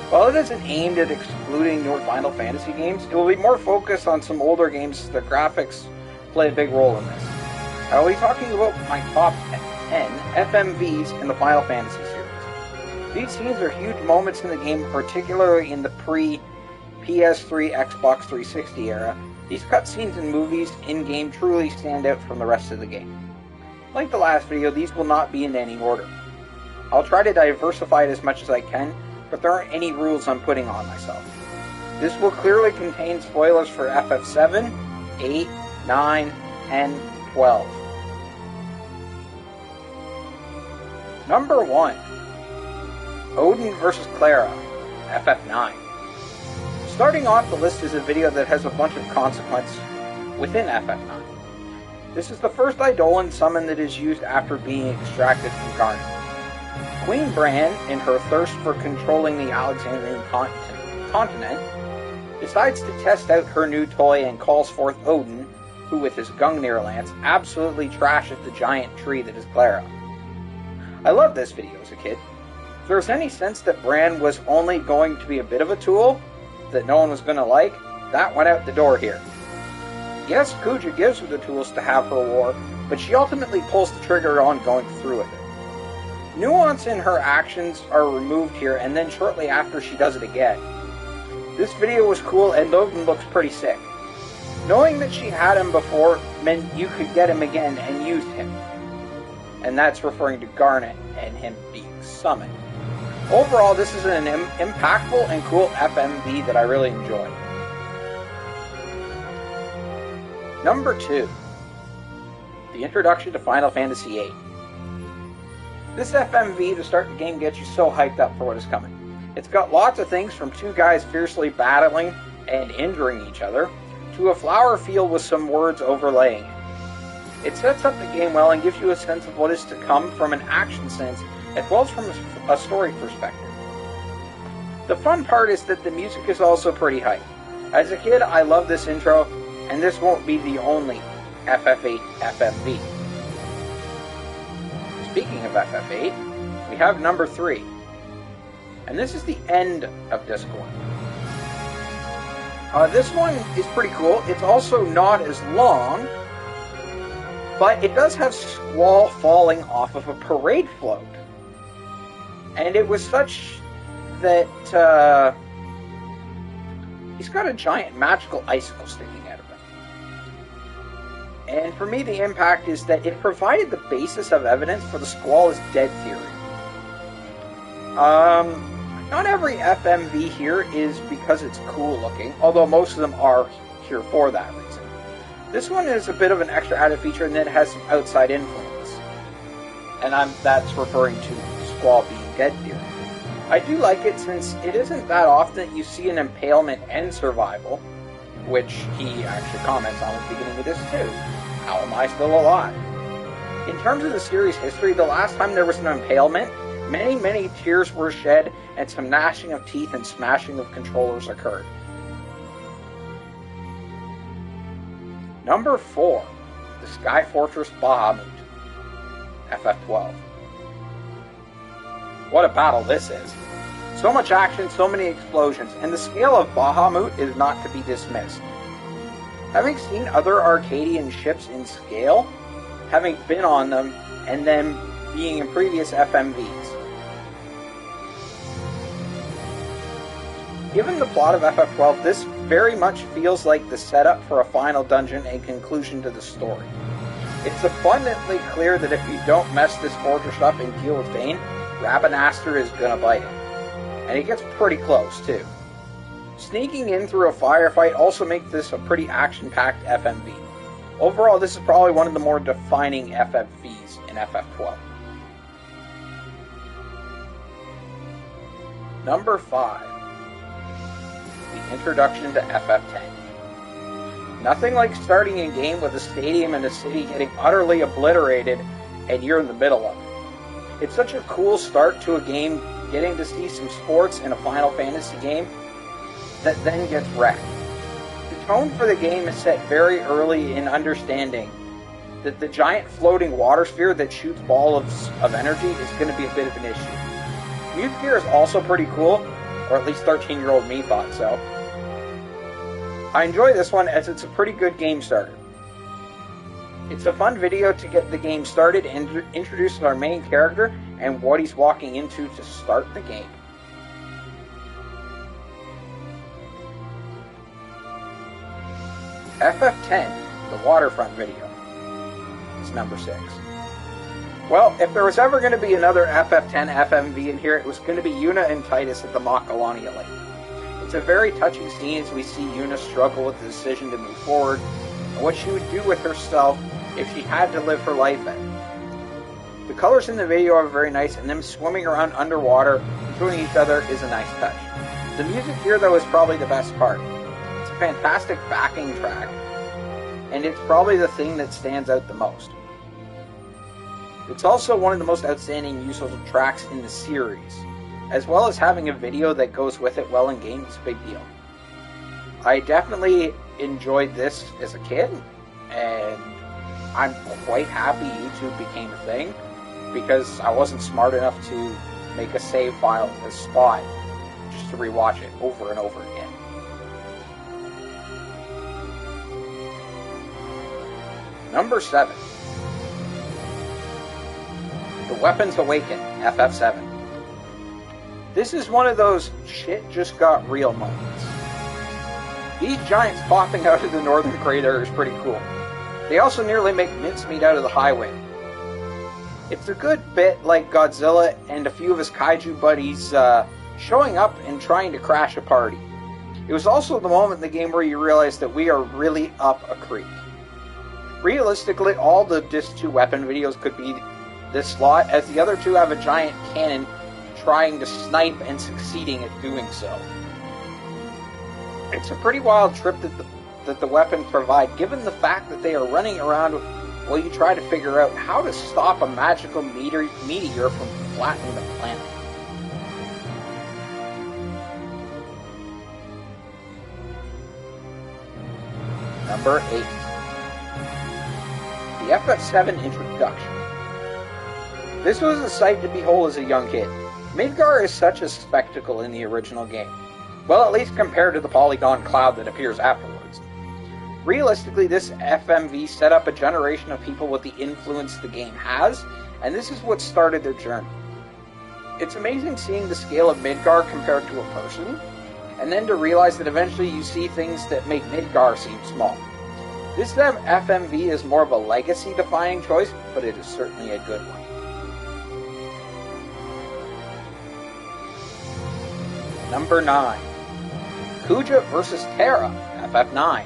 While it isn't aimed at excluding newer Final Fantasy games, it will be more focused on some older games as the graphics play a big role in this. I will be talking about my top 10 FMVs in the Final Fantasy series. These scenes are huge moments in the game, particularly in the pre-PS3, Xbox 360 era. These cutscenes and movies in-game truly stand out from the rest of the game. Like the last video, these will not be in any order. I'll try to diversify it as much as I can, but there aren't any rules I'm putting on myself. This will clearly contain spoilers for FF7, 8, 9, 10, 12. Number 1. Odin vs. Clara, FF9. Starting off the list is a video that has a bunch of consequence within FF9. This is the first Eidolon summon that is used after being extracted from Garnet. Queen Bran, in her thirst for controlling the Alexandrian continent, decides to test out her new toy and calls forth Odin, who with his Gungnir lance absolutely trashes the giant tree that is Clara. I loved this video as a kid. If there was any sense that Bran was only going to be a bit of a tool that no one was going to like, that went out the door here. Yes, Kuja gives her the tools to have her war, but she ultimately pulls the trigger on going through with it. Nuance in her actions are removed here, and then shortly after she does it again. This video was cool, and Odin looks pretty sick. Knowing that she had him before meant you could get him again and use him. And that's referring to Garnet and him being summoned. Overall, this is an impactful and cool FMV that I really enjoyed. Number 2. The introduction to Final Fantasy VIII. This FMV to start the game gets you so hyped up for what is coming. It's got lots of things from two guys fiercely battling and injuring each other, to a flower field with some words overlaying it. It sets up the game well and gives you a sense of what is to come from an action sense, as well as from a story perspective. The fun part is that the music is also pretty hype. As a kid, I love this intro, and this won't be the only FF8 FMV. Speaking of FF8, we have number 3. And this is the end of Disc 1. This one is pretty cool. It's also not as long, but it does have Squall falling off of a parade float. And it was such that he's got a giant magical icicle sticking out of him. And for me, the impact is that it provided the basis of evidence for the Squall is dead theory. Not every FMV here is because it's cool looking, although most of them are here for that reason. This one is a bit of an extra added feature, and then it has some outside influence. And that's referring to Squall being dead theory. I do like it since it isn't that often that you see an impalement and survival, which he actually comments on at the beginning of this too. How am I still alive? In terms of the series history, the last time there was an impalement, many tears were shed and some gnashing of teeth and smashing of controllers occurred. Number 4. The Sky Fortress Bahamut, FF12. What a battle this is. So much action, so many explosions, and the scale of Bahamut is not to be dismissed. Having seen other Arcadian ships in scale, having been on them, and then being in previous FMVs. Given the plot of FF12, this very much feels like the setup for a final dungeon and conclusion to the story. It's abundantly clear that if you don't mess this fortress up and deal with Vayne, Rabanastre is gonna bite it. And he gets pretty close, too. Sneaking in through a firefight also makes this a pretty action-packed FMV. Overall, this is probably one of the more defining FMVs in FF12. Number 5. The introduction to FF10. Nothing like starting a game with a stadium and a city getting utterly obliterated and you're in the middle of it. It's such a cool start to a game, getting to see some sports in a Final Fantasy game that then gets wrecked. The tone for the game is set very early in understanding that the giant floating water sphere that shoots balls of energy is going to be a bit of an issue. Mute Gear is also pretty cool, Or at least 13-year-old me thought so. I enjoy this one as it's a pretty good game starter. It's a fun video to get the game started and introduces our main character and what he's walking into to start the game. FF10, the waterfront video, is number 6. Well, if there was ever going to be another FF10 FMV in here, it was going to be Yuna and Titus at the Makalonia Lake. It's a very touching scene as we see Yuna struggle with the decision to move forward and what she would do with herself if she had to live her life in. The colors in the video are very nice, and them swimming around underwater, enjoying each other, is a nice touch. The music here, though, is probably the best part. It's a fantastic backing track, and it's probably the thing that stands out the most. It's also one of the most outstanding use of tracks in the series, as well as having a video that goes with it well in game is a big deal. I definitely enjoyed this as a kid, and I'm quite happy YouTube became a thing, because I wasn't smart enough to make a save file as Spot just to rewatch it over and over again. Number 7. The Weapons Awaken, FF7. This is one of those shit just got real moments. These giants popping out of the northern crater is pretty cool. They also nearly make mincemeat out of the highway. It's a good bit like Godzilla and a few of his kaiju buddies showing up and trying to crash a party. It was also the moment in the game where you realize that we are really up a creek. Realistically, all the Disc 2 weapon videos could be this slot, as the other two have a giant cannon trying to snipe and succeeding at doing so. It's a pretty wild trip that the weapons provide, given the fact that they are running around while you try to figure out how to stop a magical meteor from flattening the planet. Number 8. The FF7 Introduction. This was a sight to behold as a young kid. Midgar is such a spectacle in the original game. Well, at least compared to the polygon cloud that appears afterwards. Realistically, this FMV set up a generation of people with the influence the game has, and this is what started their journey. It's amazing seeing the scale of Midgar compared to a person, and then to realize that eventually you see things that make Midgar seem small. This FMV is more of a legacy-defining choice, but it is certainly a good one. Number 9. Kuja vs. Terra, FF9.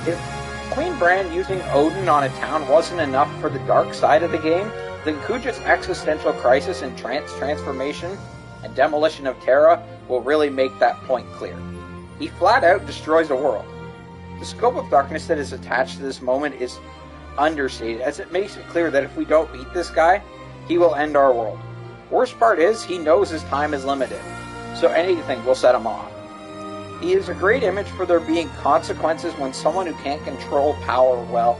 If Queen Brand using Odin on a town wasn't enough for the dark side of the game, then Kuja's existential crisis and transformation and demolition of Terra will really make that point clear. He flat out destroys a world. The scope of darkness that is attached to this moment is understated, as it makes it clear that if we don't beat this guy, he will end our world. Worst part is, he knows his time is limited, so anything will set him off. He is a great image for there being consequences when someone who can't control power well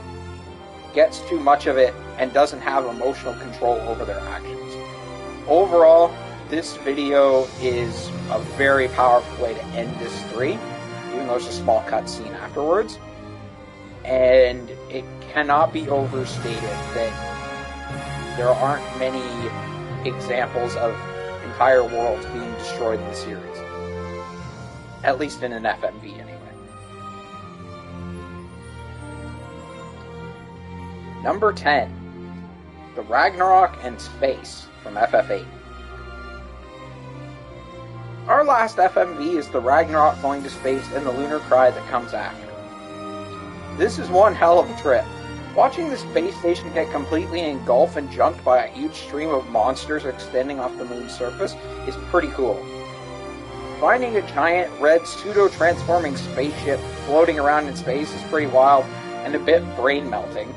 gets too much of it and doesn't have emotional control over their actions. Overall, this video is a very powerful way to end this 3, even though it's a small cutscene afterwards. And it cannot be overstated that there aren't many examples of entire worlds being destroyed in the series. At least in an FMV, anyway. Number 10. The Ragnarok and Space from FF8. Our last FMV is the Ragnarok going to space and the lunar cry that comes after. This is one hell of a trip. Watching the space station get completely engulfed and jumped by a huge stream of monsters extending off the moon's surface is pretty cool. Finding a giant red pseudo-transforming spaceship floating around in space is pretty wild and a bit brain-melting,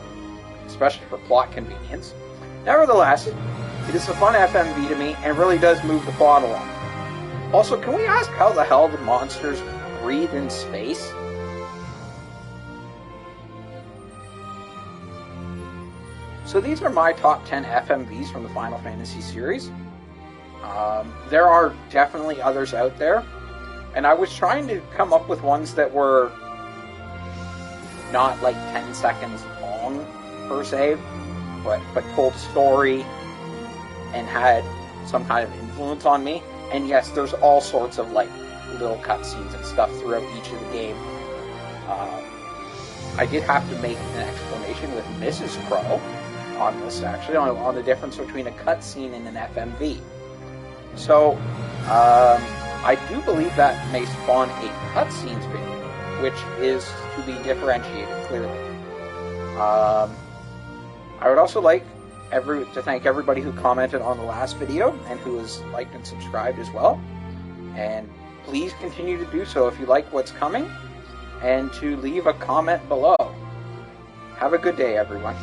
especially for plot convenience. Nevertheless, it is a fun FMV to me and really does move the plot along. Also, can we ask how the hell the monsters breathe in space? So these are my top 10 FMVs from the Final Fantasy series. There are definitely others out there, and I was trying to come up with ones that were not like 10 seconds long per se, but told a story and had some kind of influence on me. And yes, there's all sorts of like little cutscenes and stuff throughout each of the game. I did have to make an explanation with Mrs. Crow on this, actually, on the difference between a cutscene and an FMV. So, I do believe that may spawn a cutscenes video, which is to be differentiated clearly. I would also like to thank everybody who commented on the last video and who has liked and subscribed as well. And please continue to do so if you like what's coming, and to leave a comment below. Have a good day, everyone.